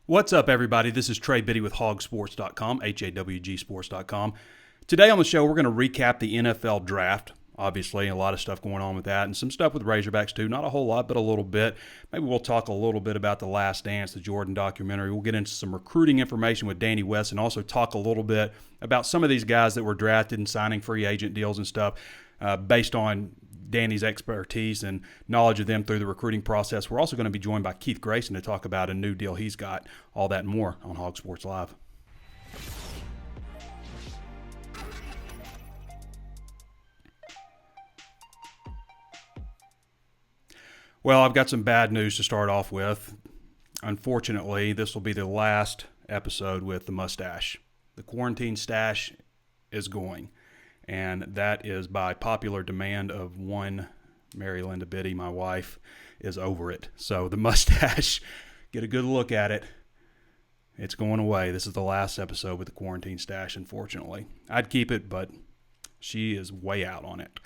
What's up, everybody? This is Trey Biddy with HawgSports.com, HawgSports.com. Today on the show, we're going to recap the NFL draft. Obviously, a lot of stuff going on with that, and some stuff with Razorbacks too. Not a whole lot, but a little bit. Maybe we'll talk a little bit about The Last Dance, the Jordan documentary. We'll get into some recruiting information with Danny West, and also talk a little bit about some of these guys that were drafted and signing free agent deals and stuff based on Danny's expertise and knowledge of them through the recruiting process. We're also going to be joined by Keith Grayson to talk about a new deal he's got. All that and more on Hog Sports Live. Well, I've got some bad news to start off with. Unfortunately, this will be the last episode with the mustache. The quarantine stash is going. And that is by popular demand of one Mary Linda Biddy, my wife, is over it. So the mustache, get a good look at it. It's going away. This is the last episode with the quarantine stash, unfortunately. I'd keep it, but she is way out on it.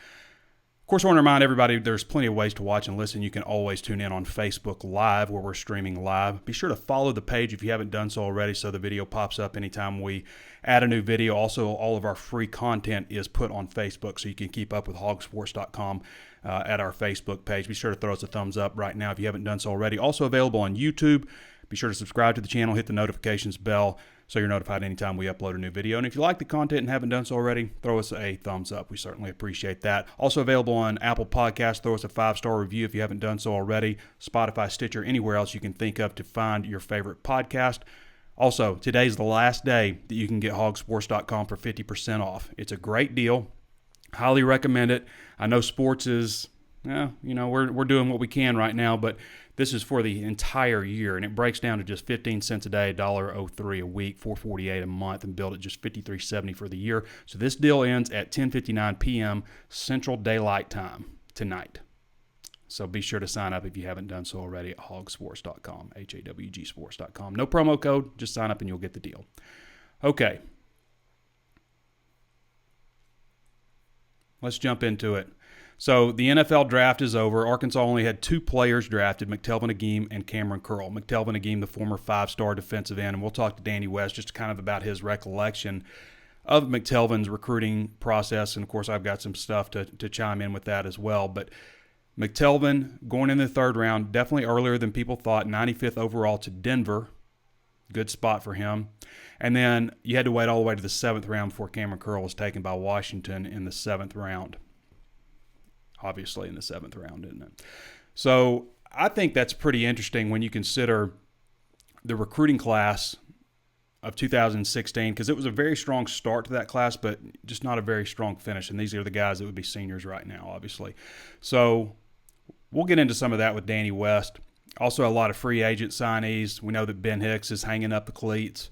Of course, I want to remind everybody there's plenty of ways to watch and listen. You can always tune in on Facebook Live, where we're streaming live. Be sure to follow the page if you haven't done so already, so the video pops up anytime we add a new video. Also, all of our free content is put on Facebook, so you can keep up with HawgSports.com at our Facebook page. Be sure to throw us a thumbs up right now if you haven't done so already. Also available on YouTube. Be sure to subscribe to the channel, hit the notifications bell, so you're notified anytime we upload a new video. And if you like the content and haven't done so already, throw us a thumbs up. We certainly appreciate that. Also available on Apple Podcasts. Throw us a 5-star review if you haven't done so already. Spotify, Stitcher, anywhere else you can think of to find your favorite podcast. Also, today's the last day that you can get HawgSports.com for 50% off. It's a great deal. Highly recommend it. I know sports is, we're doing what we can right now, but this is for the entire year, and it breaks down to just 15 cents a day, $1.03 a week, $4.48 a month, and billed at just $53.70 for the year. So this deal ends at 10:59 p.m. Central Daylight Time tonight. So be sure to sign up if you haven't done so already at HawgSports.com, HawgSports.com. No promo code, just sign up and you'll get the deal. Okay. Let's jump into it. So the NFL draft is over. Arkansas only had 2 players drafted, McTelvin Agim and Cameron Curl. McTelvin Agim, the former 5-star defensive end, and we'll talk to Danny West just kind of about his recollection of McTelvin's recruiting process. And, of course, I've got some stuff to chime in with that as well. But McTelvin going in the 3rd round, definitely earlier than people thought, 95th overall to Denver. Good spot for him. And then you had to wait all the way to the 7th round before Cameron Curl was taken by Washington in the 7th round. Obviously in the 7th round, isn't it? So I think that's pretty interesting when you consider the recruiting class of 2016, because it was a very strong start to that class, but just not a very strong finish. And these are the guys that would be seniors right now, obviously. So we'll get into some of that with Danny West. Also a lot of free agent signees. We know that Ben Hicks is hanging up the cleats.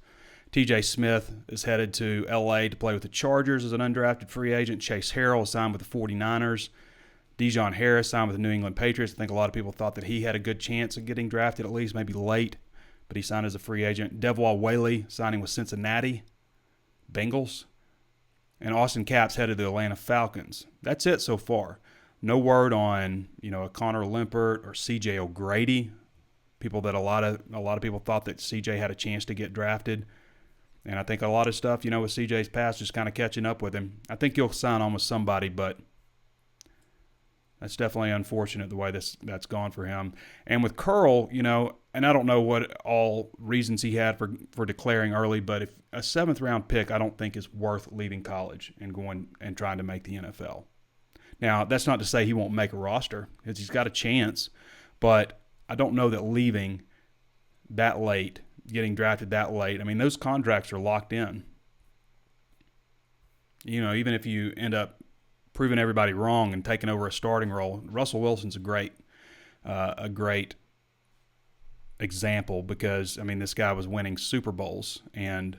TJ Smith is headed to L.A. to play with the Chargers as an undrafted free agent. Chase Harrell is signed with the 49ers. Dijon Harris signed with the New England Patriots. I think a lot of people thought that he had a good chance of getting drafted, at least maybe late, but he signed as a free agent. Devwah Whaley signing with Cincinnati Bengals. And Austin Capps headed to the Atlanta Falcons. That's it so far. No word on, a Connor Limpert or C.J. O'Grady. People that a lot of people thought that C.J. had a chance to get drafted. And I think a lot of stuff, with C.J.'s past just kind of catching up with him. I think he'll sign on with somebody, but that's definitely unfortunate the way that's gone for him. And with Curl, and I don't know what all reasons he had for declaring early, but if a 7th round pick, I don't think is worth leaving college and going and trying to make the NFL. Now, that's not to say he won't make a roster, because he's got a chance, but I don't know that leaving that late, getting drafted that late, those contracts are locked in. Even if you end up proving everybody wrong and taking over a starting role, Russell Wilson's a great example, because this guy was winning Super Bowls and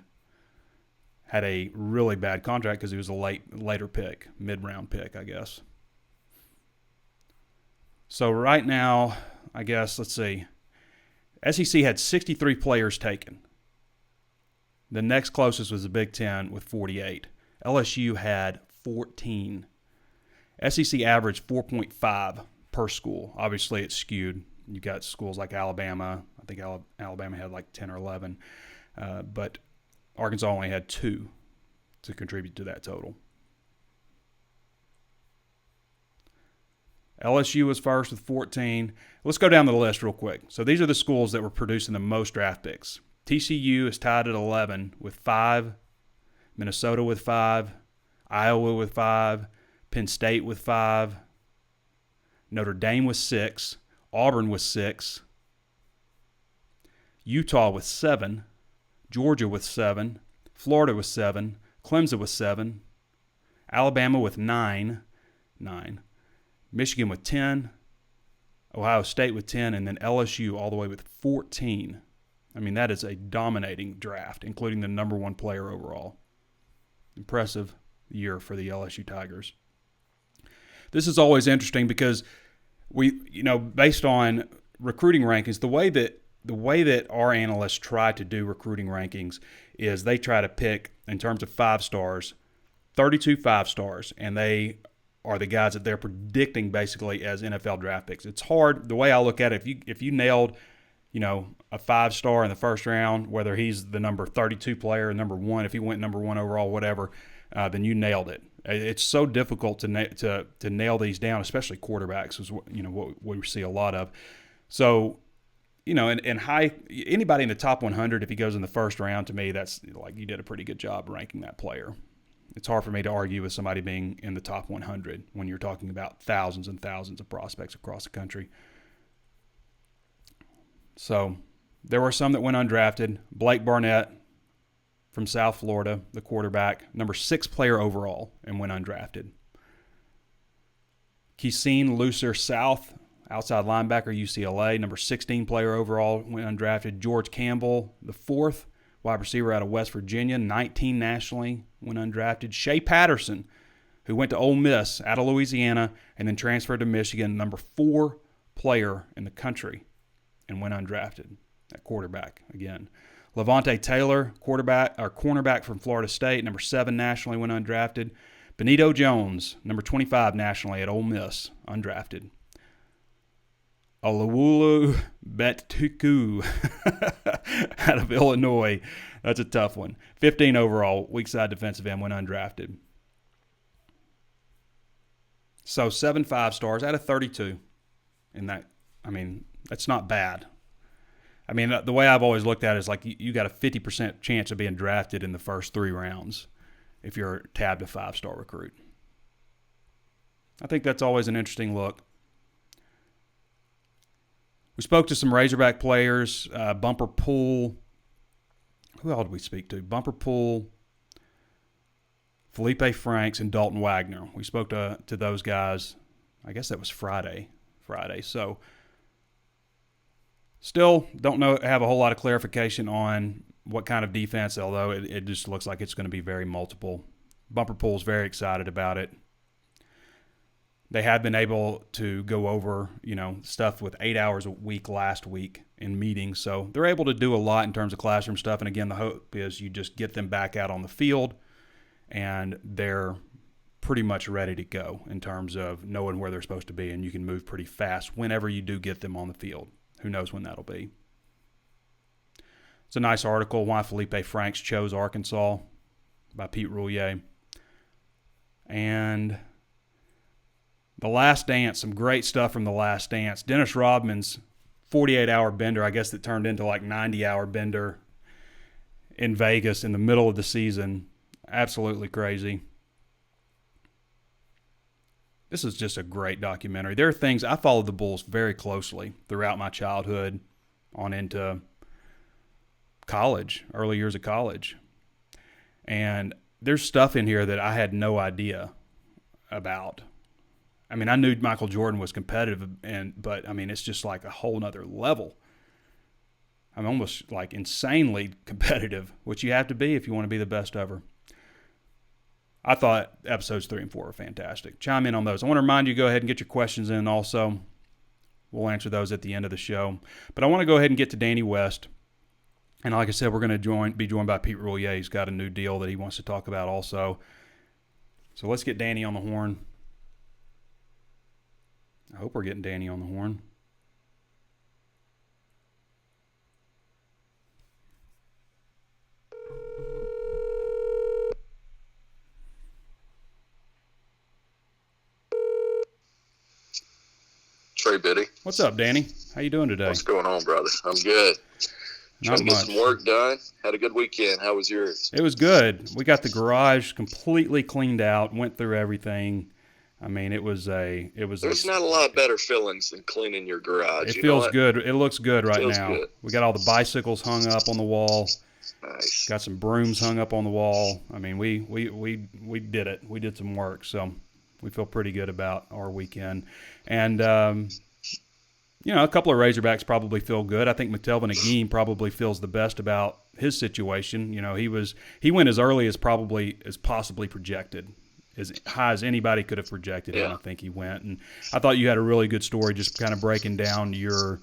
had a really bad contract because he was a later pick, mid-round pick, I guess. So right now, I guess, let's see. SEC had 63 players taken. The next closest was the Big Ten with 48. LSU had 14. SEC averaged 4.5 per school. Obviously, it's skewed. You got schools like Alabama, I I think Alabama had like 10 or 11. But Arkansas only had 2 to contribute to that total. LSU was first with 14. Let's go down the list real quick. So these are the schools that were producing the most draft picks. TCU is tied at 11 with 5. Minnesota with 5. Iowa with 5. Penn State with 5. Notre Dame with 6. Auburn with 6. Utah with 7. Georgia with 7. Florida with 7. Clemson with 7. Alabama with 9. Michigan with 10, Ohio State with 10, and then LSU all the way with 14. I mean, that is a dominating draft, including the number 1 player overall. Impressive year for the LSU Tigers. This is always interesting because based on recruiting rankings, the way that our analysts try to do recruiting rankings is they try to pick, in terms of 5 stars, 32 5-stars, and they are the guys that they're predicting basically as NFL draft picks. It's hard. The way I look at it, if you nailed, a 5-star in the first round, whether he's the number 32 player or number 1, if he went number 1 overall, whatever, then you nailed it. It's so difficult to nail these down, especially quarterbacks, is what we see a lot of. So, and high, anybody in the top 100, if he goes in the first round, to me, that's like you did a pretty good job ranking that player. It's hard for me to argue with somebody being in the top 100 when you're talking about thousands and thousands of prospects across the country. So there were some that went undrafted. Blake Barnett from South Florida, the quarterback, number 6 player overall, and went undrafted. Keeseen Lucer South, outside linebacker, UCLA, number 16 player overall, went undrafted. George Campbell, the 4th wide receiver out of West Virginia, 19 nationally, went undrafted. Shea Patterson, who went to Ole Miss out of Louisiana and then transferred to Michigan, number 4 player in the country, and went undrafted at quarterback again. Levante Taylor, cornerback from Florida State, number 7 nationally, went undrafted. Benito Jones, number 25 nationally at Ole Miss, undrafted. Olawulu Bettuku out of Illinois. That's a tough one. 15 overall, weak side defensive end, went undrafted. So 7 5-stars out of 32. And that's not bad. I mean, the way I've always looked at it is like you got a 50% chance of being drafted in the first 3 rounds if you're tabbed a 5-star recruit. I think that's always an interesting look. We spoke to some Razorback players, Bumper Pool. Who else did we speak to? Bumper Pool, Felipe Franks, and Dalton Wagner. We spoke to those guys. I guess that was Friday. So still don't have a whole lot of clarification on what kind of defense, although it just looks like it's going to be very multiple. Bumper Pool's very excited about it. They had been able to go over, stuff with 8 hours a week last week in meetings. So they're able to do a lot in terms of classroom stuff. And again, the hope is you just get them back out on the field and they're pretty much ready to go in terms of knowing where they're supposed to be. And you can move pretty fast whenever you do get them on the field. Who knows when that'll be. It's a nice article, Why Felipe Franks Chose Arkansas, by Pete Roulier. And The Last Dance, some great stuff from The Last Dance. Dennis Rodman's 48-hour bender, I guess that turned into like 90-hour bender in Vegas in the middle of the season. Absolutely crazy. This is just a great documentary. There are things, I followed the Bulls very closely throughout my childhood on into college, early years of college. And there's stuff in here that I had no idea about. I mean, I knew Michael Jordan was competitive, but it's just like a whole nother level. I'm almost like insanely competitive, which you have to be if you want to be the best ever. I thought episodes 3 and 4 are fantastic. Chime in on those. I want to remind you, go ahead and get your questions in also. We'll answer those at the end of the show. But I want to go ahead and get to Danny West. And like I said, we're going to be joined by Pete Roulier. He's got a new deal that he wants to talk about also. So let's get Danny on the horn. I hope we're getting Danny on the horn. Trey Biddy. What's up, Danny? How you doing today? What's going on, brother? I'm good. Not Trying to much. get some work done. Had a good weekend. How was yours? It was good. We got the garage completely cleaned out, went through everything. I mean, There's not a lot better feelings than cleaning your garage. It feels good. It looks good right now. Good. We got all the bicycles hung up on the wall. Nice. Got some brooms hung up on the wall. I mean, we did it. We did some work, so we feel pretty good about our weekend. And a couple of Razorbacks probably feel good. I think McTelvin Agim probably feels the best about his situation. You know, he went as early as possibly projected, as high as anybody could have projected him. I think he went, and I thought you had a really good story, just kind of breaking down your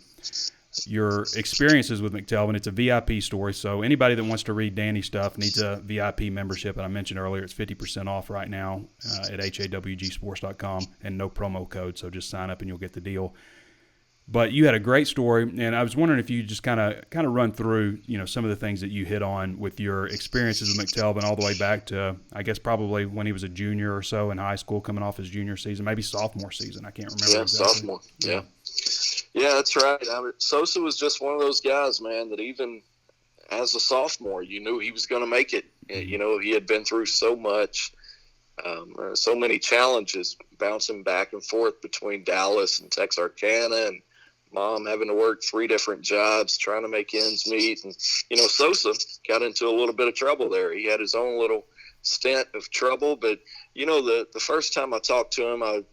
experiences with McTelvin. It's a VIP story, so anybody that wants to read Danny's stuff needs a VIP membership. And I mentioned earlier, it's 50% off right now at HawgSports.com, and no promo code, so just sign up and you'll get the deal. But you had a great story, and I was wondering if you could just kind of run through, some of the things that you hit on with your experiences with McTelvin all the way back to, I guess, probably when he was a junior or so in high school, coming off his junior season, maybe sophomore season. I can't remember. Yeah, exactly. Sophomore. Yeah, that's right. Sosa was just one of those guys, man, that even as a sophomore, you knew he was going to make it. Mm-hmm. He had been through so much, so many challenges, bouncing back and forth between Dallas and Texarkana, and mom having to work 3 different jobs, trying to make ends meet. And, Sosa got into a little bit of trouble there. He had his own little stint of trouble. But, the first time I talked to him, I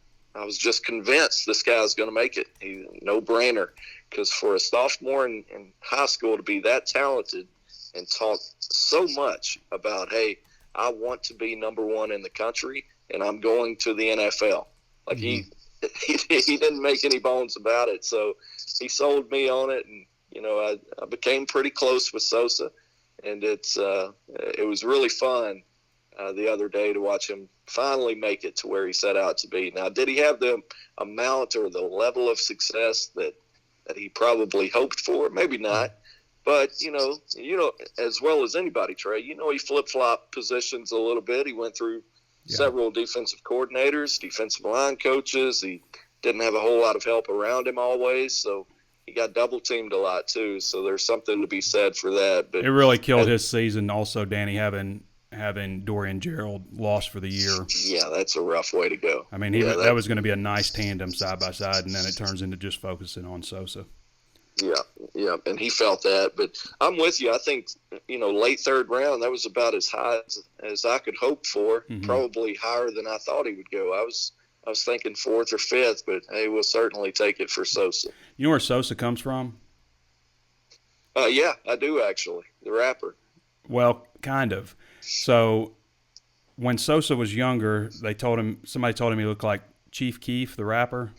was just convinced this guy's going to make it. He's a no-brainer. Because for a sophomore in high school to be that talented and talk so much about, hey, I want to be number 1 in the country, and I'm going to the NFL. Like, mm-hmm. He didn't make any bones about it. So he sold me on it, and I became pretty close with Sosa, and it was really fun the other day to watch him finally make it to where he set out to be. Now, did he have the amount or the level of success that he probably hoped for? Maybe not. But as well as anybody, Trey, he flip-flopped positions a little bit. He went through several defensive coordinators, defensive line coaches. He didn't have a whole lot of help around him always, so he got double-teamed a lot too. So there's something to be said for that. But it really killed his season also, Danny, having Dorian Gerald lost for the year. Yeah, that's a rough way to go. I mean, that was going to be a nice tandem side by side, and then it turns into just focusing on Sosa. Yeah, and he felt that. But I'm with you. I think, late 3rd round, that was about as high as I could hope for, mm-hmm. probably higher than I thought he would go. I was thinking 4th or 5th, but, hey, we'll certainly take it for Sosa. You know where Sosa comes from? Yeah, I do, actually, the rapper. Well, kind of. So when Sosa was younger, somebody told him he looked like Chief Keef, the rapper.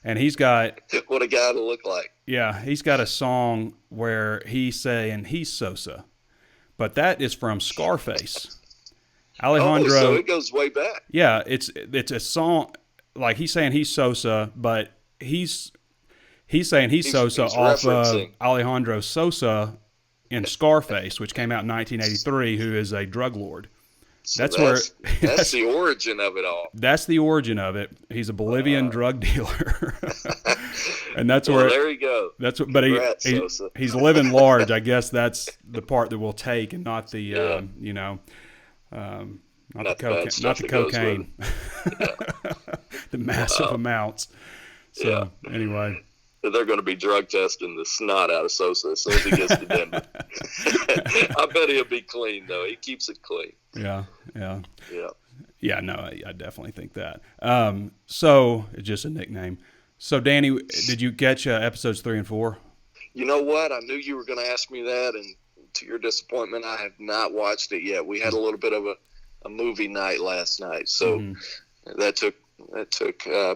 And he's got – what a guy to look like. Yeah, he's got a song where he's saying he's Sosa. But that is from Scarface. Alejandro. So it goes way back. Yeah, it's a song like he's saying he's Sosa, but he's saying he's Sosa off of Alejandro Sosa in Scarface, which came out in 1983, who is a drug lord. So that's the origin of it all. That's the origin of it. He's a Bolivian drug dealer, and that's well, where. There you go. That's what, but he's living large. I guess that's the part that we'll take, and not the not the cocaine, the massive amounts. So anyway. They're going to be drug testing the snot out of Sosa as soon as he gets to Denver. I bet he'll be clean, though. He keeps it clean. Yeah. Yeah, no, I definitely think that. So it's just a nickname. So, Danny, did you catch episodes 3 and 4? You know what? I knew you were going to ask me that, and to your disappointment, I have not watched it yet. We had a little bit of a movie night last night, so that took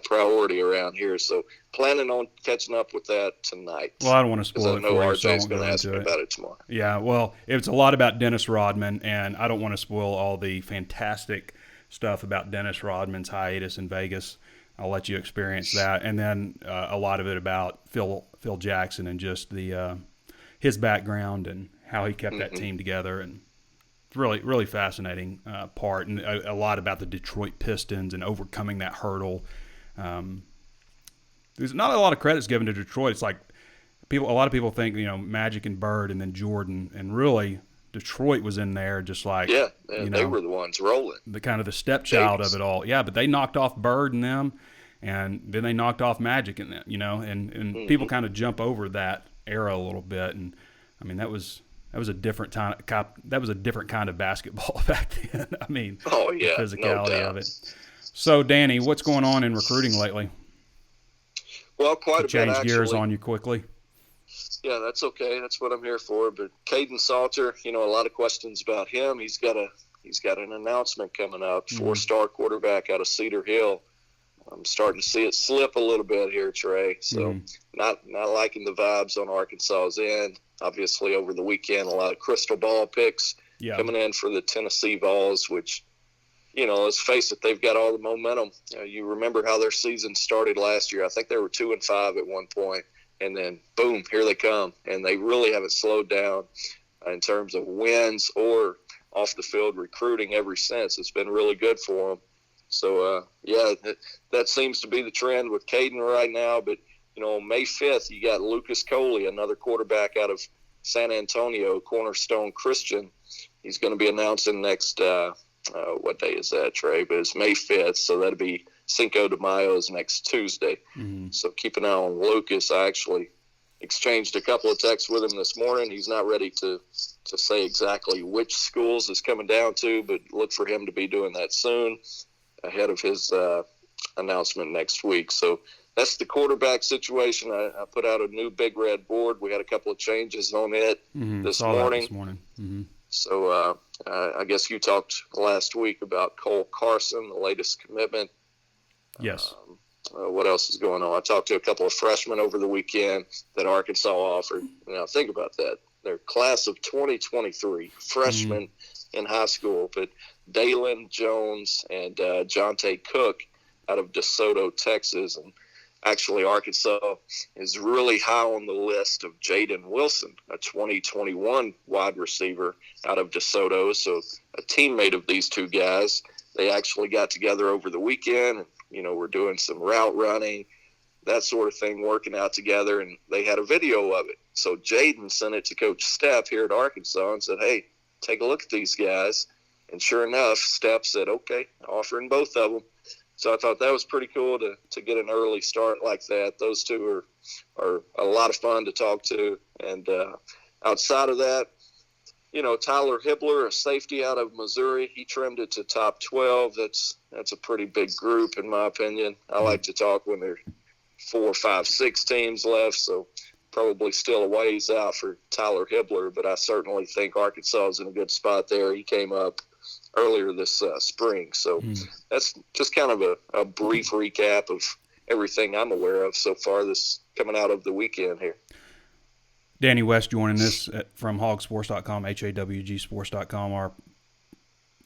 priority around here. So planning on catching up with that tonight. Well, I don't want to spoil it for you, RJ's so I won't going go to ask into me it. about it tomorrow. Yeah, well, it's a lot about Dennis Rodman, and I don't want to spoil all the fantastic stuff about Dennis Rodman's hiatus in Vegas. I'll let you experience that, and then a lot of it about Phil Jackson and just his background and how he kept that team together, and really, really fascinating part, and a lot about the Detroit Pistons and overcoming that hurdle. there's not a lot of credit's given to Detroit. It's like a lot of people think, Magic and Bird and then Jordan, and really Detroit was in there just like, they were the ones rolling. The kind of the stepchild of it all. Yeah, but they knocked off Bird and them, and then they knocked off Magic and them, and people kind of jump over that era a little bit. And I mean, that was a different time. That was a different kind of basketball back then. I mean, the physicality of it. So, Danny, what's going on in recruiting lately? Well, quite a bit, change actually. Gears on you quickly. Yeah, that's okay. That's what I'm here for. But Caden Salter, a lot of questions about him. He's got an announcement coming up. 4-star quarterback out of Cedar Hill. I'm starting to see it slip a little bit here, Trey. So not liking the vibes on Arkansas's end. Obviously, over the weekend, a lot of crystal ball picks coming in for the Tennessee Vols, which, let's face it, they've got all the momentum. You remember how their season started last year. I think they were 2-5 at one point. And then, boom, here they come. And they really haven't slowed down in terms of wins or off-the-field recruiting ever since. It's been really good for them. So, that seems to be the trend with Caden right now. But, on May 5th, you got Lucas Coley, another quarterback out of San Antonio, Cornerstone Christian. He's going to be announcing next what day is that, Trey? But it's May 5th, so that'll be Cinco de Mayo's next Tuesday. So keep an eye on Lucas. I actually exchanged a couple of texts with him this morning. He's not ready to say exactly which schools is coming down to, but look for him to be doing that soon ahead of his announcement next week. So that's the quarterback situation. I put out a new big red board. We had a couple of changes on it this morning. So I guess you talked last week about Cole Carson, the latest commitment. Yes. What else is going on? I talked to a couple of freshmen over the weekend that Arkansas offered. Now, think about that. They're class of 2023, freshmen in high school. But Dalen Jones and Jonte Cook out of DeSoto, Texas. And actually, Arkansas is really high on the list of Jaden Wilson, a 2021 wide receiver out of DeSoto. So a teammate of these two guys. They actually got together over the weekend and, we're doing some route running, that sort of thing, working out together, and they had a video of it. So Jaden sent it to Coach Stepp here at Arkansas and said, hey, take a look at these guys. And sure enough, Stepp said, okay, offering both of them. So I thought that was pretty cool to get an early start like that. Those two are a lot of fun to talk to. And outside of that, Tyler Hibbler, a safety out of Missouri, he trimmed it to top 12. That's a pretty big group, in my opinion. I like to talk when there are 4, 5, 6 teams left, so probably still a ways out for Tyler Hibbler, but I certainly think Arkansas is in a good spot there. He came up earlier this spring. So that's just kind of a brief recap of everything I'm aware of so far this coming out of the weekend here. Danny West joining us from HawgSports.com, HawgSports.com,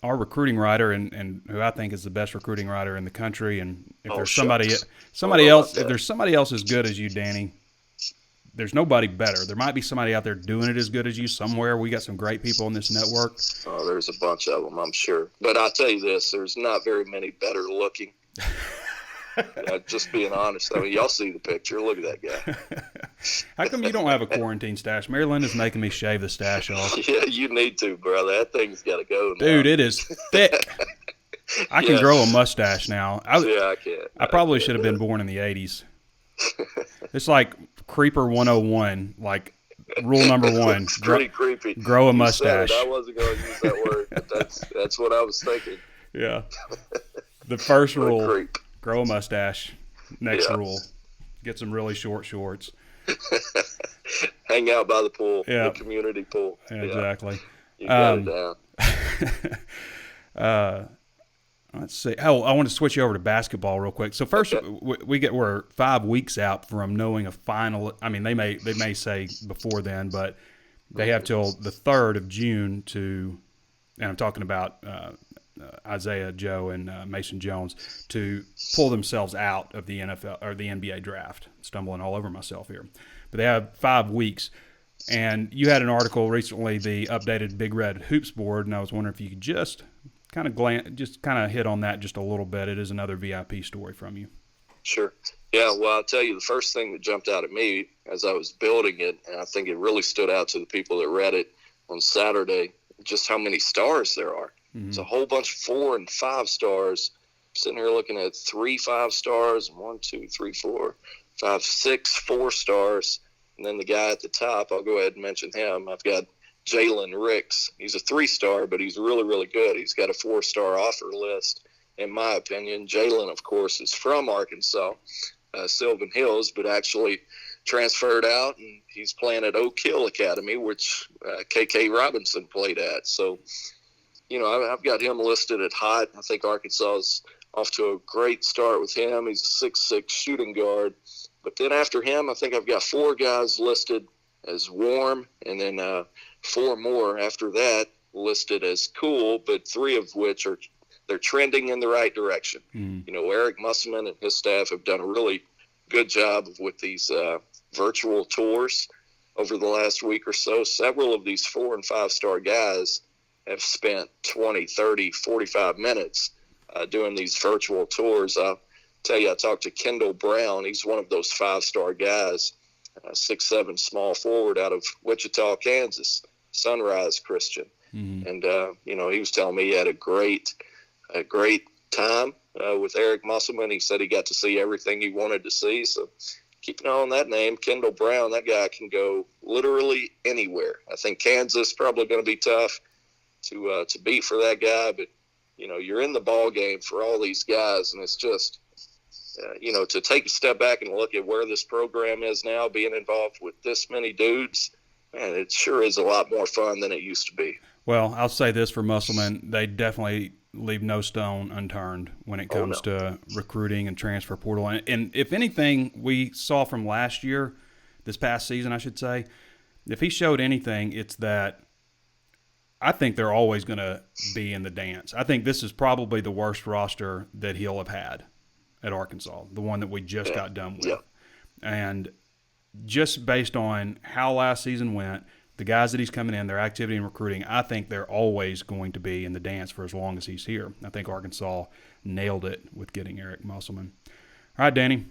our recruiting writer, and who I think is the best recruiting writer in the country. And if there's somebody else, if there's somebody else as good as you, Danny, there's nobody better. There might be somebody out there doing it as good as you somewhere. We got some great people in this network. Oh, there's a bunch of them, I'm sure. But I'll tell you this, there's not very many better looking. Just being honest. I mean, y'all see the picture. Look at that guy. How come you don't have a quarantine stash? Mary Linda's making me shave the stash off. Yeah, you need to, brother. That thing's got to go now. Dude, it is thick. I can grow a mustache now. I can. I probably should have been born in the 80s. It's like Creeper 101, like rule number 1. Pretty creepy. Grow a mustache. I wasn't going to use that word, but that's what I was thinking. Yeah. The first rule. Creep. Grow a mustache. Next rule. Get some really short shorts. Hang out by the pool. The community pool. Yeah, exactly. You got it down. Let's see. Oh, I want to switch you over to basketball real quick. So first, we're 5 weeks out from knowing a final. I mean, they may say before then, but they have till the 3rd of June to, and I'm talking about Isaiah Joe and Mason Jones, to pull themselves out of the NFL or the NBA draft. Stumbling all over myself here, but they have 5 weeks. And you had an article recently, the updated Big Red Hoops board, and I was wondering if you could just kind of hit on that just a little bit. It is another VIP story from you. Sure. Yeah, well, I'll tell you, the first thing that jumped out at me as I was building it, and I think it really stood out to the people that read it on Saturday, just how many stars there are. Mm-hmm. It's a whole bunch of 4 and 5 stars. I'm sitting here looking at 3 5 stars, 1, 2, 3, 4, 5, 6 4 stars. And then the guy at the top, I'll go ahead and mention him. I've got Jalen Ricks. He's a 3-star, but he's really, really good. He's got a 4-star offer list, in my opinion. Jalen, of course, is from Arkansas, Sylvan Hills, but actually transferred out, and he's playing at Oak Hill Academy, which K.K. Robinson played at. So, I've got him listed at hot. I think Arkansas is off to a great start with him. He's a 6'6" shooting guard. But then after him, I think I've got 4 guys listed as warm, and then 4 more after that listed as cool, but 3 of which they're trending in the right direction. Eric Musselman and his staff have done a really good job with these virtual tours over the last week or so. Several of these 4 and 5-star guys have spent 20, 30, 45 minutes doing these virtual tours. I'll tell you, I talked to Kendall Brown. He's one of those 5-star guys, 6'7", small forward out of Wichita, Kansas, Sunrise Christian. And, he was telling me he had a great time with Eric Musselman. He said he got to see everything he wanted to see. So keep an eye on that name, Kendall Brown. That guy can go literally anywhere. I think Kansas probably going to be tough to beat for that guy, but you're in the ball game for all these guys, and it's just to take a step back and look at where this program is now, being involved with this many dudes, man, it sure is a lot more fun than it used to be. Well, I'll say this for Musselman, they definitely leave no stone unturned when it comes to recruiting and transfer portal. And if anything we saw from last year, this past season, I should say, if he showed anything, it's that I think they're always going to be in the dance. I think this is probably the worst roster that he'll have had at Arkansas, the one that we just got done with. Yeah. And just based on how last season went, the guys that he's coming in, their activity in recruiting, I think they're always going to be in the dance for as long as he's here. I think Arkansas nailed it with getting Eric Musselman. All right, Danny,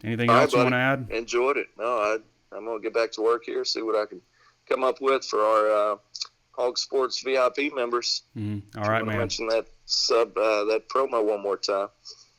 anything else you want to add? Enjoyed it. No, I'm going to get back to work here, see what I can come up with for our HawgSports VIP members. All right, man. Mention that that promo one more time.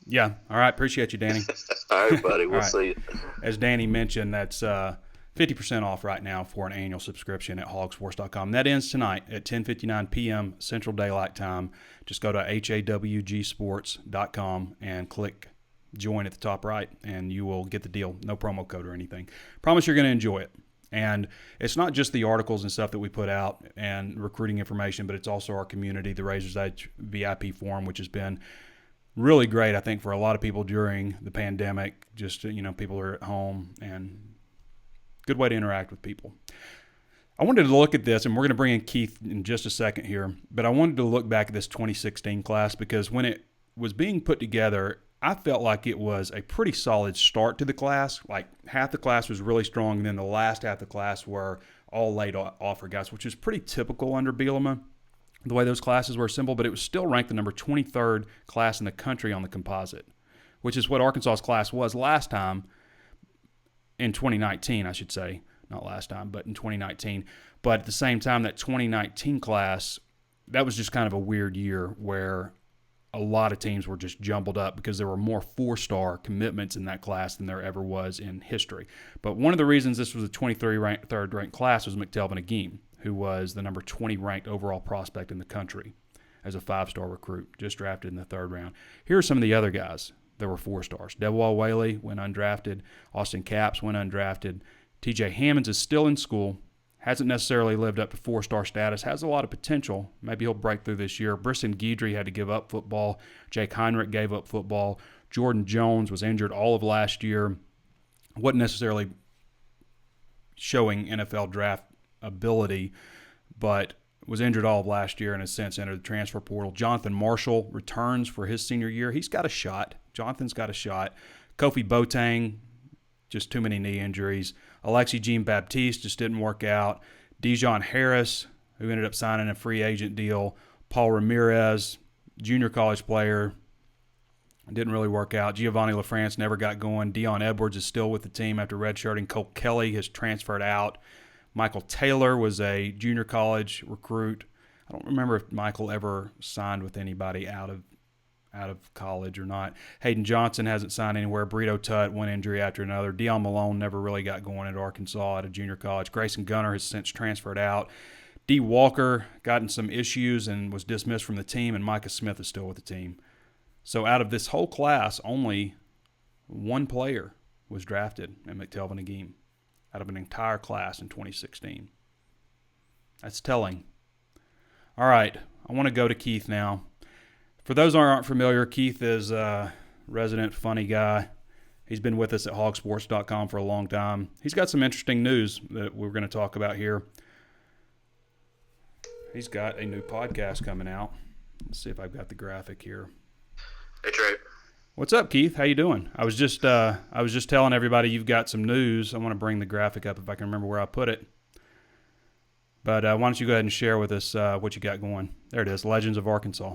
Yeah. All right. Appreciate you, Danny. All right, buddy. We'll see you. As Danny mentioned, that's 50% off right now for an annual subscription at HawgSports.com. That ends tonight at 10:59 p.m. Central Daylight Time. Just go to HawgSports.com and click join at the top right, and you will get the deal. No promo code or anything. Promise you're going to enjoy it. And it's not just the articles and stuff that we put out and recruiting information, but it's also our community, the Razor's Edge VIP forum, which has been really great, I think, for a lot of people during the pandemic. Just, people are at home, and good way to interact with people. I wanted to look at this, and we're going to bring in Keith in just a second here, but I wanted to look back at this 2016 class because when it was being put together, I felt like it was a pretty solid start to the class. Like half the class was really strong, and then the last half of the class were all late offer guys, which is pretty typical under Bielema, the way those classes were assembled, but it was still ranked the number 23rd class in the country on the composite, which is what Arkansas's class was last time in 2019, I should say. Not last time, but in 2019. But at the same time, that 2019 class, that was just kind of a weird year where a lot of teams were just jumbled up because there were more 4-star commitments in that class than there ever was in history. But one of the reasons this was a 23rd ranked class was McTelvin Agim, who was the number 20 ranked overall prospect in the country as a 5-star recruit, just drafted in the 3rd round. Here are some of the other guys that were 4-stars. Devwall Whaley went undrafted. Austin Capps went undrafted. TJ Hammonds is still in school, hasn't necessarily lived up to 4-star status, has a lot of potential. Maybe he'll break through this year. Briston Guidry had to give up football. Jake Heinrich gave up football. Jordan Jones was injured all of last year. Wasn't necessarily showing NFL draft ability, but was injured all of last year and has since entered the transfer portal. Jonathan Marshall returns for his senior year. He's got a shot. Jonathan's got a shot. Kofi Boateng, just too many knee injuries. Alexi Jean-Baptiste just didn't work out. Dijon Harris, who ended up signing a free agent deal. Paul Ramirez, junior college player. Didn't really work out. Giovanni LaFrance never got going. Dion Edwards is still with the team after redshirting. Cole Kelly has transferred out. Michael Taylor was a junior college recruit. I don't remember if Michael ever signed with anybody out of college or not. Hayden Johnson hasn't signed anywhere. Burrito Tutt, one injury after another. Dion Malone never really got going at Arkansas out of junior college. Grayson Gunner has since transferred out. D. Walker got in some issues and was dismissed from the team, and Micah Smith is still with the team. So out of this whole class, only one player was drafted at McTelvin-Agim out of an entire class in 2016. That's telling. All right, I want to go to Keith now. For those who aren't familiar, Keith is a resident funny guy. He's been with us at HawgSports.com for a long time. He's got some interesting news that we're going to talk about here. He's got a new podcast coming out. Let's see if I've got the graphic here. Hey, Trey. What's up, Keith? How you doing? I was just telling everybody you've got some news. I want to bring the graphic up if I can remember where I put it. But why don't you go ahead and share with us what you got going? There it is, Legends of Arkansas.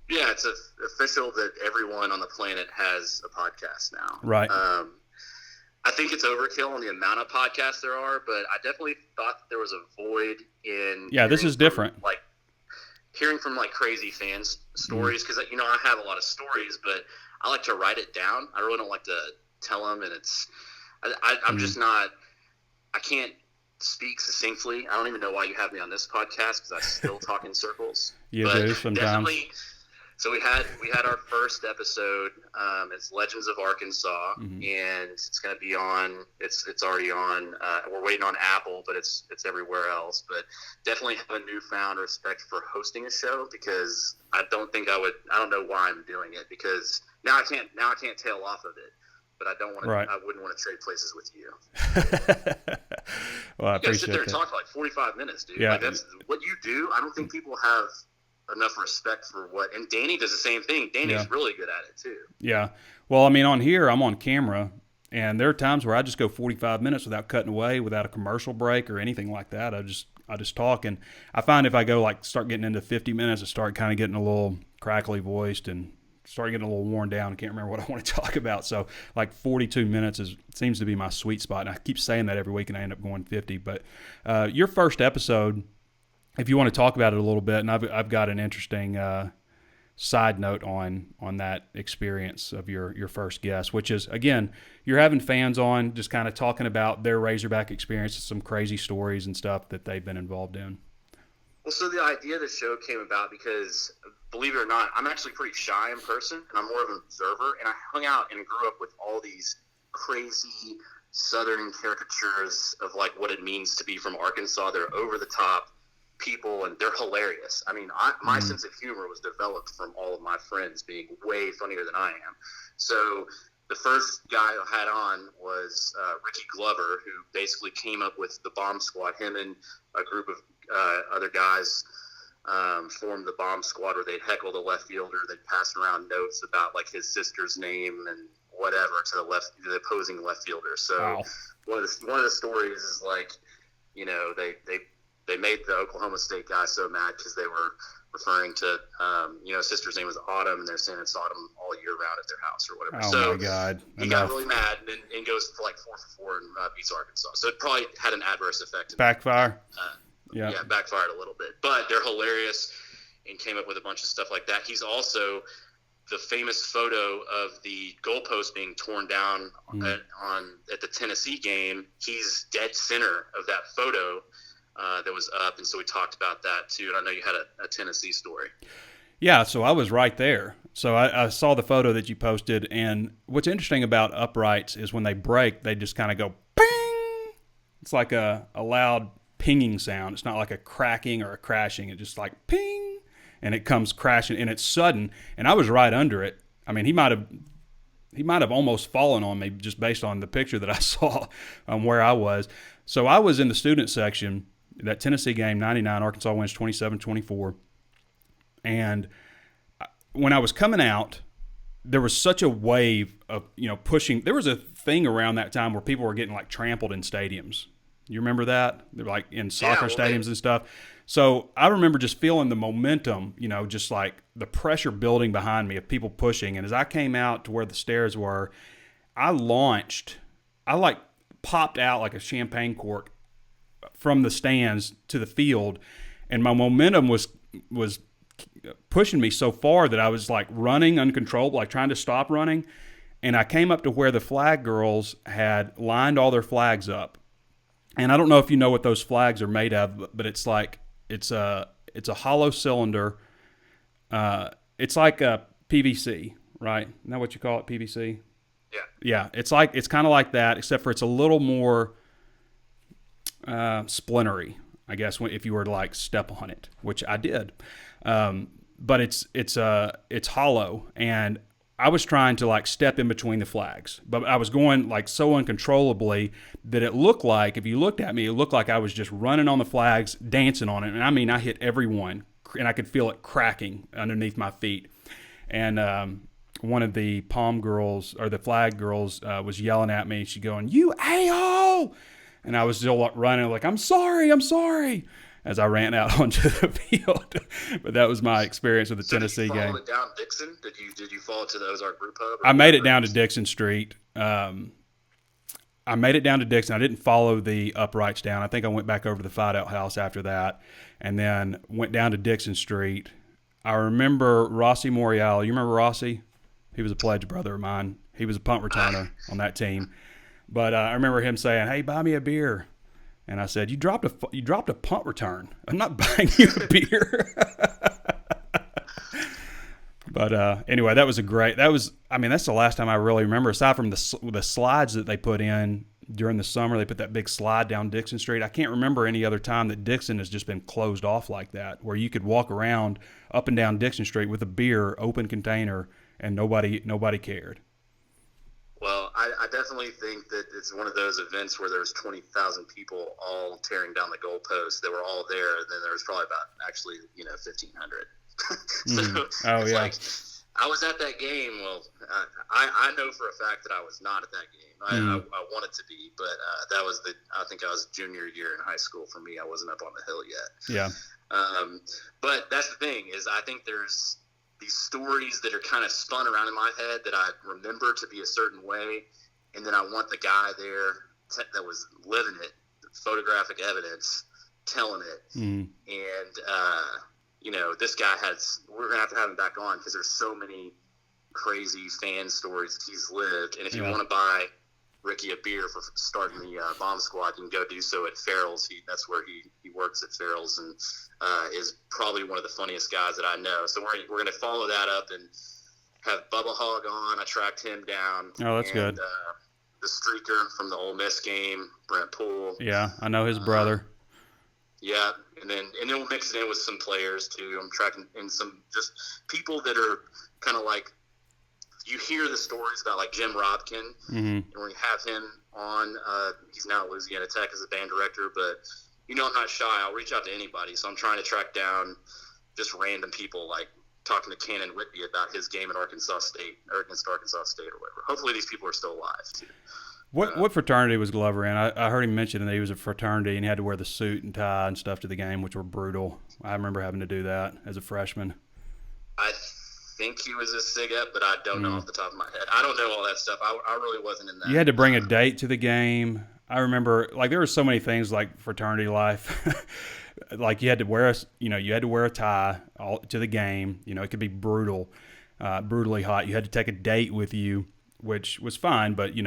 Yeah, it's official that everyone on the planet has a podcast now. Right. I think it's overkill on the amount of podcasts there are, but I definitely thought that there was a void in. Yeah, this is different. Hearing from crazy fans stories, because I have a lot of stories, but I like to write it down. I really don't like to tell them, and I'm just not. I can't speak succinctly. I don't even know why you have me on this podcast because I still talk in circles. You do sometimes. So we had our first episode. It's Legends of Arkansas, Mm-hmm. and it's going to be on. It's already on. We're waiting on Apple, but it's everywhere else. But definitely have a newfound respect for hosting a show because I don't think I would. I don't know why I'm doing it because now I can't tail off of it. But I don't want to. Right. I wouldn't want to trade places with you. Well, I you gotta sit appreciate there and that. talk for 45 minutes, dude. Yeah. That's what you do. I don't think people have enough respect for what. And Danny does the same thing. Danny's really good at it too. Yeah. Well, I mean, on here, I'm on camera, and there are times where I just go 45 minutes without cutting away, without a commercial break or anything like that. I just talk, and I find if I go start getting into 50 minutes, I start kind of getting a little crackly voiced and start getting a little worn down. I can't remember what I want to talk about. So 42 minutes seems to be my sweet spot, and I keep saying that every week, and I end up going 50. But your first episode, if you want to talk about it a little bit, and I've got an interesting side note on that experience of your first guest, which is, again, you're having fans on just kind of talking about their Razorback experiences, some crazy stories and stuff that they've been involved in. Well, so the idea of the show came about because, believe it or not, I'm actually pretty shy in person, and I'm more of an observer, and I hung out and grew up with all these crazy Southern caricatures of what it means to be from Arkansas. They're over-the-top people, and they're hilarious. I mean, my sense of humor was developed from all of my friends being way funnier than I am. So the first guy I had on was Ricky Glover, who basically came up with the Bomb Squad. Him and a group of other guys formed the Bomb Squad, where they'd heckle the left fielder, they'd pass around notes about his sister's name and whatever to the opposing left fielder. So Wow. one of the stories is they made the Oklahoma State guy so mad because they were referring to his sister's name was Autumn, and they're saying it's autumn all year round at their house or whatever. Oh, so my God. he got really mad and goes for 4 for 4 and beats Arkansas. So it probably had an adverse effect. Backfire? Yeah, backfired a little bit. But they're hilarious and came up with a bunch of stuff like that. He's also the famous photo of the goalpost being torn down at the Tennessee game. He's dead center of that photo that was up, and so we talked about that too. And I know you had a Tennessee story. Yeah, so I was right there. So I saw the photo that you posted, and what's interesting about uprights is when they break, they just kind of go ping. It's like a loud pinging sound. It's not like a cracking or a crashing. It's just ping, and it comes crashing, and it's sudden. And I was right under it. I mean, he might have almost fallen on me just based on the picture that I saw where I was. So I was in the student section. That Tennessee game, 99, Arkansas wins 27-24. And when I was coming out, there was such a wave of, pushing. There was a thing around that time where people were getting trampled in stadiums. You remember that? They're like in soccer well, stadiums and stuff. So I remember just feeling the momentum, just like the pressure building behind me of people pushing. And as I came out to where the stairs were, I like popped out like a champagne cork from the stands to the field. And my momentum was pushing me so far that I was like running uncontrollable, like trying to stop running. And I came up to where the flag girls had lined all their flags up. And I don't know if you know what those flags are made of, but it's like it's a hollow cylinder. It's like a PVC, right? Isn't that what you call it, PVC? Yeah. Yeah, it's kind of like that, except for it's a little more splintery, I guess, if you were to like step on it, which I did. But it's hollow, and I was trying to like step in between the flags, but I was going like so uncontrollably that it looked like, if you looked at me, it looked like I was just running on the flags, dancing on it. And I mean, I hit every one, and I could feel it cracking underneath my feet. And one of the pom girls, or the flag girls, was yelling at me. She going, "You a-hole!" And I was still running like, I'm sorry," as I ran out onto the field. But that was my experience with the Tennessee game. Did you follow it down Dixon? Did you follow it to the Ozark Brew Pub? I made it down to Dixon Street. I made it down to Dixon. I didn't follow the uprights down. I think I went back over to the Fideout House after that, and then went down to Dixon Street. I remember Rossi Morial. You remember Rossi? He was a pledge brother of mine. He was a punt returner on that team. But I remember him saying, "Hey, buy me a beer." And I said, "You dropped a punt return. I'm not buying you a beer." But anyway, that's the last time I really remember, aside from the slides that they put in during the summer. They put that big slide down Dixon Street. I can't remember any other time that Dixon has just been closed off like that, where you could walk around up and down Dixon Street with a beer, open container, and nobody cared. Well, I definitely think that it's one of those events where there's 20,000 people all tearing down the goalpost. They were all there, and then there was probably about 1,500. So like, I was at that game. Well, I know for a fact that I was not at that game. I wanted to be, but I think I was junior year in high school for me. I wasn't up on the hill yet. Yeah. But that's the thing, is I think there's these stories that are kind of spun around in my head that I remember to be a certain way, and then I want the guy there that was living it, photographic evidence, telling it. And this guy we're gonna have to have him back on, because there's so many crazy fan stories that he's lived. And if you want to buy Ricky a beer for starting the bomb squad, you can go do so at Farrell's. That's where he works, at Farrell's, and is probably one of the funniest guys that I know. So we're going to follow that up and have Bubba Hogg on. I tracked him down. Oh, that's good. The streaker from the Ole Miss game, Brent Poole. Yeah, I know his brother. Yeah, and then we'll mix it in with some players too. I'm tracking in some just people that are kind of like, you hear the stories about, like Jim Robkin, and we have him on. He's now at Louisiana Tech as a band director, but I'm not shy. I'll reach out to anybody. So I'm trying to track down just random people, like talking to Cannon Whitby about his game at Arkansas State, or against Arkansas State or whatever. Hopefully these people are still alive too. What fraternity was Glover in? I heard him mention that he was a fraternity and he had to wear the suit and tie and stuff to the game, which were brutal. I remember having to do that as a freshman. I think he was a SIG-Ep, but I don't know off the top of my head. I don't know all that stuff. I really wasn't in that. You had to bring a date to the game. I remember, like, there were so many things like fraternity life. Like you had to wear a tie to the game. It could be brutally hot. You had to take a date with you, which was fine, but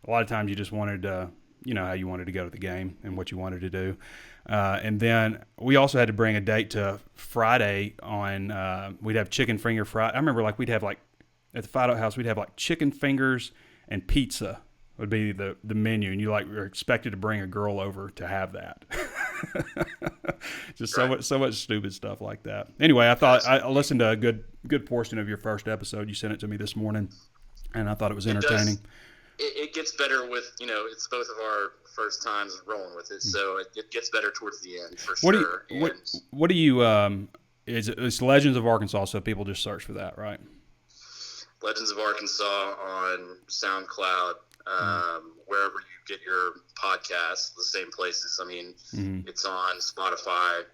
a lot of times you just wanted how you wanted to go to the game and what you wanted to do. And then we also had to bring a date to Friday on, we'd have chicken finger Friday. I remember we'd have at the Fideout House, we'd have chicken fingers and pizza would be the menu. And you were expected to bring a girl over to have that. Just right. so much stupid stuff like that. Anyway, I thought I listened to a good portion of your first episode. You sent it to me this morning and I thought it was entertaining. It gets better with, it's both of our first times rolling with it, so it gets better towards the end for sure. What do you it's Legends of Arkansas, so people just search for that, right? Legends of Arkansas on SoundCloud. wherever you get your podcasts, the same places. I mean, it's on Spotify.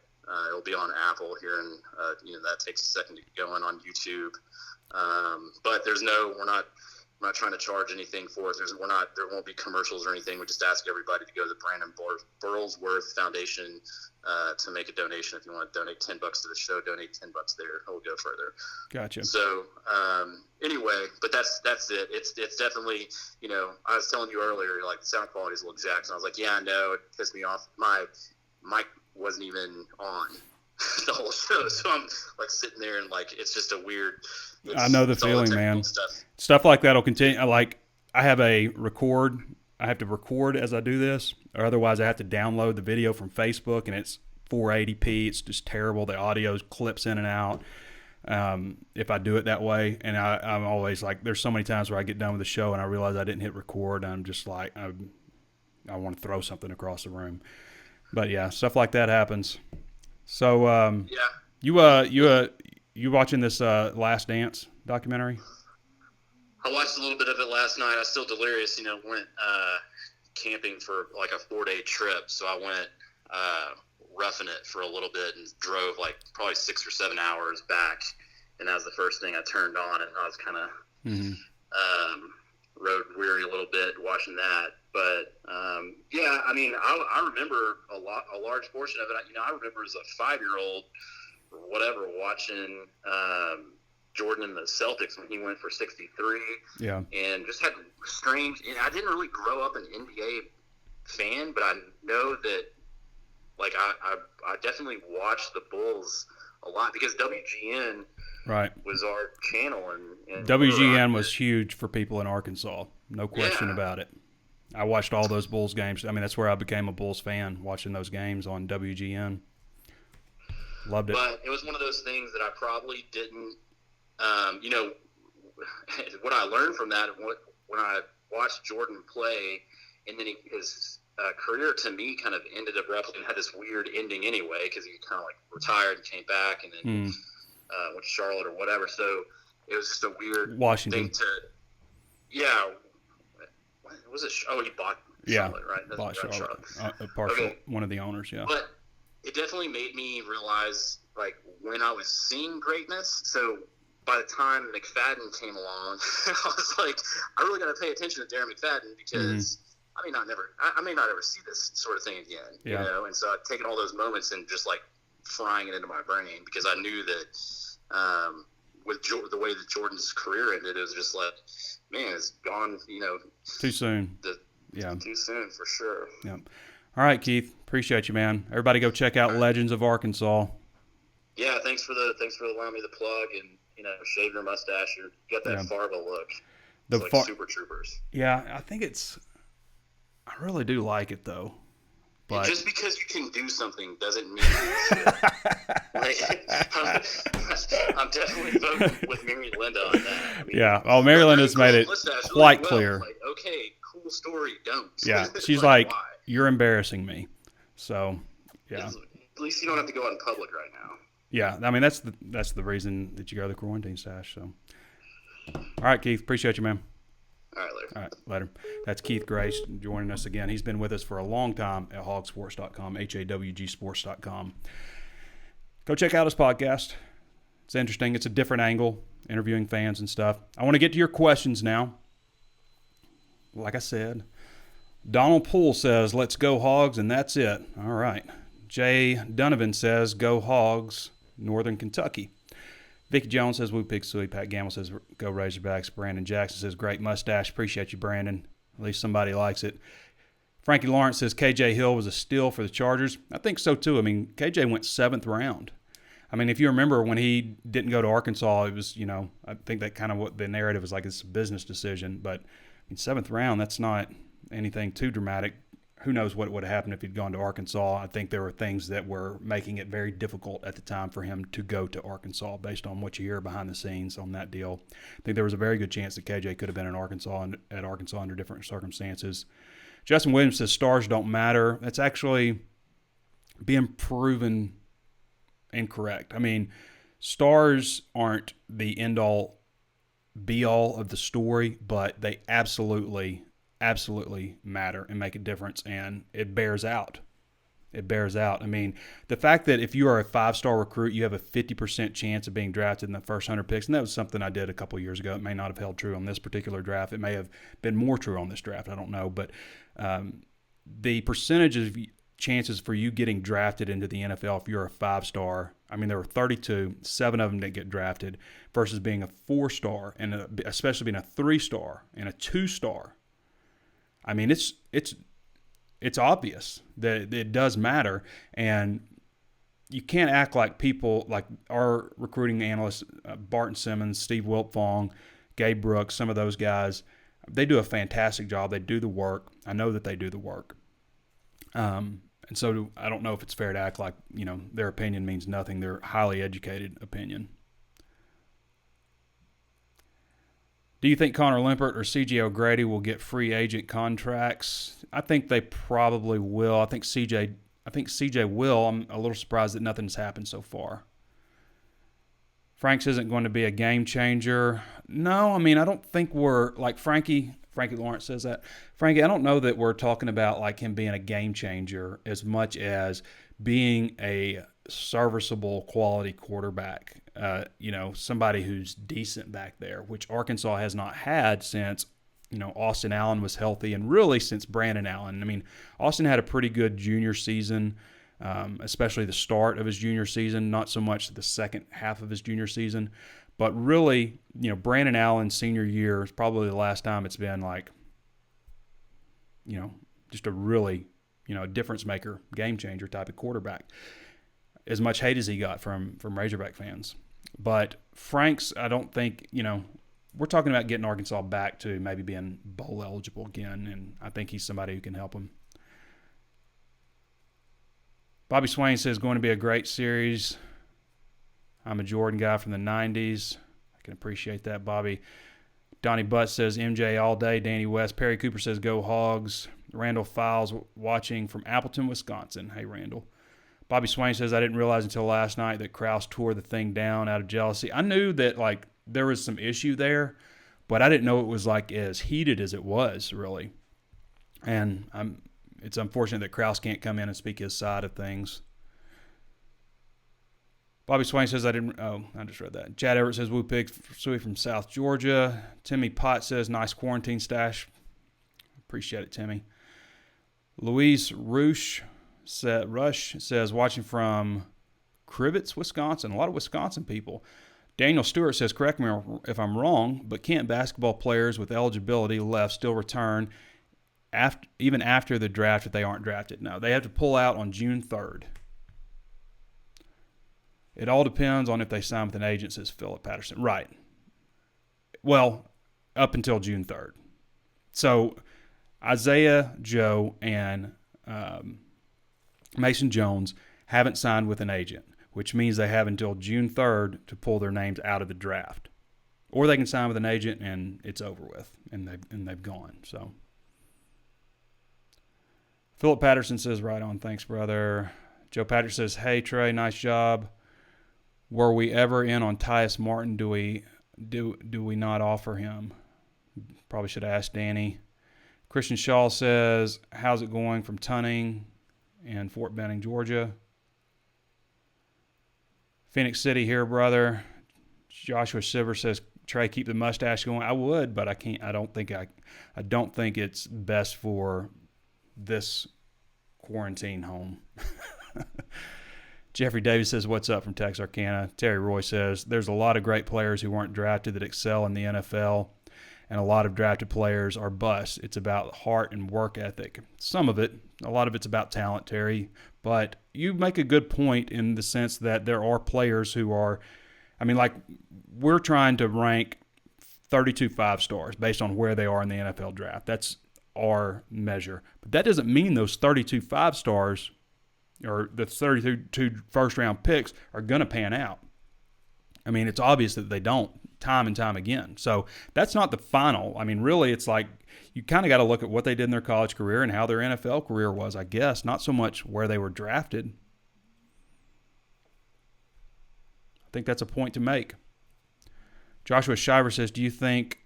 It'll be on Apple here, and that takes a second to get going on YouTube. But we're not trying to charge anything for it. There won't be commercials or anything. We just ask everybody to go to the Brandon Burlsworth Foundation to make a donation. If you want to donate $10 to the show, donate $10 there. It'll go further. Gotcha. So anyway, but that's it. It's definitely, I was telling you earlier, like the sound quality is a little jacked. And I was like, yeah, I know, it pissed me off. My mic wasn't even on the whole show, so I'm like sitting there and like it's just a weird. I know the feeling, man. Stuff like that will continue. Like I have a record. I have to record as I do this, or otherwise I have to download the video from Facebook, and it's 480p. It's just terrible. The audio clips in and out. If I do it that way, and I'm always like, there's so many times where I get done with the show and I realize I didn't hit record, and I'm just like, I want to throw something across the room. But yeah, stuff like that happens. So you watching this Last Dance documentary? I watched a little bit of it last night. I was still delirious. Went camping for like a 4-day trip, so I went roughing it for a little bit and drove like probably 6 or 7 hours back, and that was the first thing I turned on, and I was kind of road weary a little bit watching that. But yeah, I mean, I remember a large portion of it. I remember as a 5-year-old or whatever watching Jordan and the Celtics when he went for 63. Yeah, and just had strange. And I didn't really grow up an NBA fan, but I know that like I definitely watched the Bulls a lot because WGN was our channel, and WGN was huge for people in Arkansas, no question about it. I watched all those Bulls games. I mean, that's where I became a Bulls fan, watching those games on WGN. Loved it. But it was one of those things that I probably didn't, what I learned from that when I watched Jordan play, and then his career to me kind of ended abruptly and had this weird ending anyway, because he kind of like retired and came back and then went to Charlotte or whatever. So it was just a weird thing to, was it? Oh, he bought Charlotte, right? Bought Charlotte. One of the owners, yeah. But it definitely made me realize, like, when I was seeing greatness. So by the time McFadden came along, I was like, I really got to pay attention to Darren McFadden because I may not ever see this sort of thing again, And so I've taken all those moments and just like frying it into my brain because I knew that with the way that Jordan's career ended, it was just like, man, it's gone, too soon. Too soon for sure. Yeah. All right, Keith. Appreciate you, man. Everybody go check out Legends of Arkansas. Yeah, thanks for allowing me the plug, and shave your mustache. You got that Fargo look. It's like Super Troopers. Yeah, I really do like it though. But just because you can do something doesn't mean it's I'm definitely voting with Mary Linda on that. Mary Linda's made it quite clear. Like, okay, cool story, don't. Yeah, she's like you're embarrassing me. So, yeah. At least you don't have to go out in public right now. Yeah, I mean that's the reason that you go to the quarantine stash. So, all right, Keith, appreciate you, man. All right, later. All right, later. That's Keith Grayson joining us again. He's been with us for a long time at HawgSports.com, HawgSports.com. Go check out his podcast. It's interesting. It's a different angle, interviewing fans and stuff. I want to get to your questions now. Like I said, Donald Poole says, let's go Hogs, and that's it. All right. Jay Donovan says, go Hogs, Northern Kentucky. Vicky Jones says, Woo Pig Suey. Pat Gamble says, go Razorbacks. Brandon Jackson says, great mustache. Appreciate you, Brandon. At least somebody likes it. Frankie Lawrence says, KJ Hill was a steal for the Chargers. I think so, too. I mean, KJ went 7th round. I mean, if you remember when he didn't go to Arkansas, it was, I think that kind of what the narrative was like, it's a business decision. But, 7th round, that's not anything too dramatic. Who knows what would have happened if he'd gone to Arkansas. I think there were things that were making it very difficult at the time for him to go to Arkansas based on what you hear behind the scenes on that deal. I think there was a very good chance that KJ could have been in Arkansas under different circumstances. Justin Williams says stars don't matter. That's actually being proven incorrect. I mean, stars aren't the end-all, be-all of the story, but they absolutely absolutely matter and make a difference, and it bears out. It bears out. I mean, the fact that if you are a 5-star recruit, you have a 50% chance of being drafted in the first 100 picks, and that was something I did a couple of years ago. It may not have held true on this particular draft. It may have been more true on this draft. I don't know. But the percentage of chances for you getting drafted into the NFL if you're a 5-star, I mean, there were 32, 7 of them that get drafted, versus being a 4-star, and especially being a 3-star and a 2-star. I mean, it's obvious that it does matter, and you can't act like people like our recruiting analysts, Barton Simmons, Steve Wiltfong, Gabe Brooks, some of those guys. They do a fantastic job. They do the work. I know that they do the work. And so I don't know if it's fair to act like, their opinion means nothing. Their highly educated opinion. Do you think Connor Limpert or C.J. O'Grady will get free agent contracts? I think they probably will. I think C.J. will. I'm a little surprised that nothing's happened so far. Franks isn't going to be a game changer. No, I mean, I don't think we're like Frankie Lawrence says that. Frankie, I don't know that we're talking about like him being a game changer as much as being a serviceable quality quarterback. Somebody who's decent back there, which Arkansas has not had since, Austin Allen was healthy, and really since Brandon Allen. I mean, Austin had a pretty good junior season, especially the start of his junior season, not so much the second half of his junior season. But really, Brandon Allen's senior year is probably the last time it's been like, just a really, a difference maker, game changer type of quarterback. As much hate as he got from Razorback fans. But Franks, I don't think, we're talking about getting Arkansas back to maybe being bowl eligible again, and I think he's somebody who can help them. Bobby Swain says, going to be a great series. I'm a Jordan guy from the 90s. I can appreciate that, Bobby. Donnie Butt says, MJ all day. Danny West. Perry Cooper says, go Hogs. Randall Files watching from Appleton, Wisconsin. Hey, Randall. Bobby Swain says, I didn't realize until last night that Krause tore the thing down out of jealousy. I knew that, there was some issue there, but I didn't know it was, as heated as it was, really. And it's unfortunate that Krause can't come in and speak his side of things. Bobby Swain says, I just read that. Chad Everett says, Woo Pig Suey from South Georgia. Timmy Potts says, nice quarantine stash. Appreciate it, Timmy. Louise Rush says, watching from Crivets, Wisconsin. A lot of Wisconsin people. Daniel Stewart says, correct me if I'm wrong, but can't basketball players with eligibility left still return even after the draft if they aren't drafted? No, they have to pull out on June 3rd. It all depends on if they sign with an agent, says Philip Patterson. Right. Well, up until June 3rd. So Isaiah, Joe, and Mason Jones haven't signed with an agent, which means they have until June 3rd to pull their names out of the draft. Or they can sign with an agent and it's over with, and they've gone. So Philip Patterson says, right on, thanks, brother. Joe Patrick says, hey, Trey, nice job. Were we ever in on Tyus Martin? Do we not offer him? Probably should have asked Danny. Christian Shaw says, how's it going from Tunning and Fort Benning, Georgia? Phoenix City here, brother. Joshua Silver says, Trey, keep the mustache going. I would, but I can't. I don't think it's best for this quarantine home. Jeffrey Davis says, what's up from Texarkana? Terry Roy says, there's a lot of great players who weren't drafted that excel in the NFL, and a lot of drafted players are busts. It's about heart and work ethic. Some of it, a lot of it's about talent, Terry. But you make a good point in the sense that there are players who are, we're trying to rank 32 5-stars based on where they are in the NFL draft. That's our measure. But that doesn't mean those 32 5-stars or the 32 first-round picks are going to pan out. It's obvious that they don't time and time again. So that's not the final. Really, it's like you kind of got to look at what they did in their college career and how their NFL career was, I guess, not so much where they were drafted. I think that's a point to make. Joshua Shiver says, do you think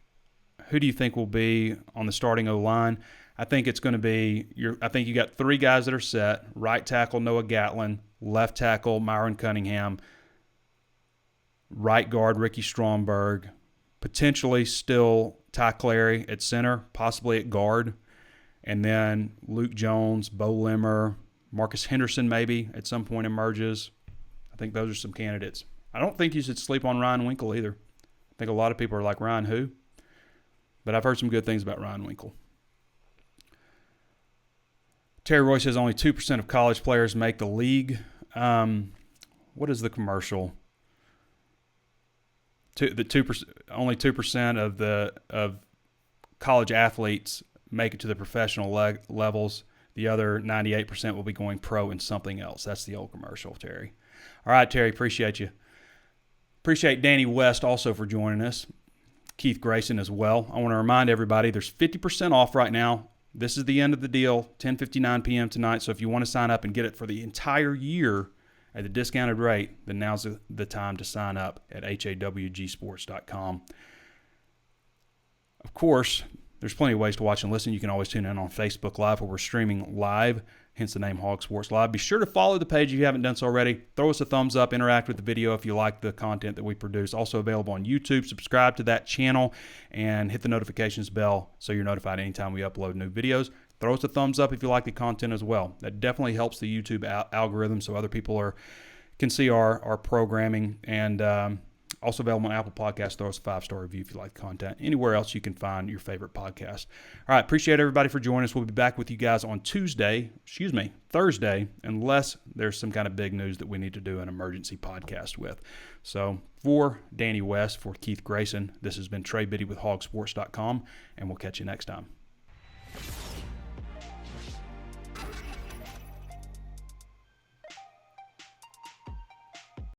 who do you think will be on the starting O-line? I think it's going to be I think you got 3 guys that are set: right tackle Noah Gatlin, left tackle Myron Cunningham, right guard Ricky Stromberg, potentially still Ty Clary at center, possibly at guard, and then Luke Jones, Bo Limmer, Marcus Henderson maybe at some point emerges. I think those are some candidates. I don't think you should sleep on Ryan Winkle either. I think a lot of people are like, Ryan who? But I've heard some good things about Ryan Winkle. Terry Roy says only 2% of college players make the league. What is the commercial? Only 2% of college athletes make it to the professional levels. The other 98% will be going pro in something else. That's the old commercial, Terry. All right, Terry, appreciate you. Appreciate Danny West also for joining us. Keith Grayson as well. I want to remind everybody there's 50% off right now. This is the end of the deal, 10:59 p.m. tonight. So if you want to sign up and get it for the entire year at the discounted rate, then now's the time to sign up at HawgSports.com. Of course, there's plenty of ways to watch and listen. You can always tune in on Facebook Live where we're streaming live, hence the name Hog Sports Live. Be sure to follow the page if you haven't done so already. Throw us a thumbs up, interact with the video if you like the content that we produce. Also available on YouTube. Subscribe to that channel and hit the notifications bell so you're notified anytime we upload new videos. Throw us a thumbs up if you like the content as well. That definitely helps the YouTube algorithm so other people can see our programming. And also available on Apple Podcasts. Throw us a 5-star review if you like the content. Anywhere else you can find your favorite podcast. All right, appreciate everybody for joining us. We'll be back with you guys on Thursday, unless there's some kind of big news that we need to do an emergency podcast with. So for Danny West, for Keith Grayson, this has been Trey Biddy with HawgSports.com, and we'll catch you next time.